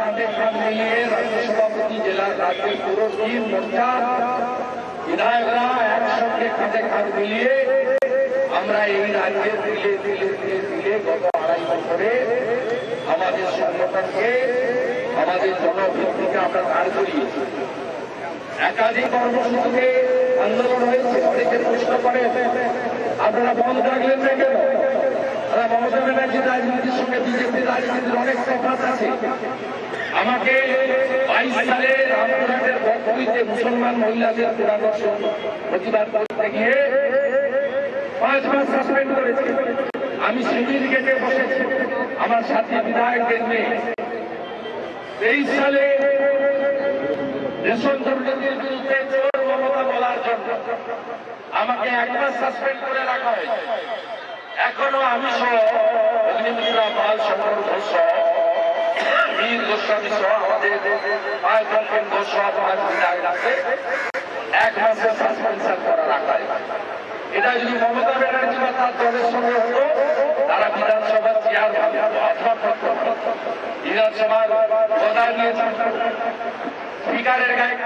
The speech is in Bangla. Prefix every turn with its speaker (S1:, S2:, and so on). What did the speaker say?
S1: কাঁধে কাঁধ মিলিয়ে রাজ্য সভাপতি জেলার রাজ্যের পুরো টিম মোর্চা বিধায়করা একসঙ্গে কাঁধে কাঁধ মিলিয়ে আমরা এই রাজ্যের দিলে দিলে দিলে দিলে গত 2.5 বছরে আমাদের সংগঠনকে আমাদের জনভিত্তিকে আমরা দাঁড় করিয়েছি। একাধিক কর্মসূচিতে আন্দোলন হয়েছে। অনেকে প্রশ্ন করে আপনারা বন্ধ রাখলেন না কেন? মমতা ব্যানার্জির রাজনীতির সঙ্গে বিজেপির রাজনীতির অনেক তফাৎ আছে। আমাকে 22 সালে রামপুরহাটের বকপুরিতে মুসলমান মহিলাদের পুনর্বাসন প্রতিবাদ করতে গিয়ে 5 মাস সাসপেন্ড করেছে। আমি শিবির গেটে বসেছি আমার সাথী বিধায়কদের নিয়ে। 23 সালে রেশন দুর্নীতির বিরুদ্ধে চোর মমতা বলার জন্য আমাকে 1 মাস সাসপেন্ড করে রাখা হয়েছে। এখনো আমি সহ অগ্নিমিত্রা পাল, শঙ্কর ঘোষ, বীর গোস্বামী সহ আমাদের আয়তন ঘোষ পাঁচ বিধায়ককে 1 মাসের সাসপেনশন করা রাখা হয়েছে। এটা যদি মমতা ব্যানার্জি বা তার দলের সঙ্গে হতো তারা বিধানসভার চেয়ারম্যান বিধানসভার প্রধান নিয়েছেন, স্পিকারের গায়ে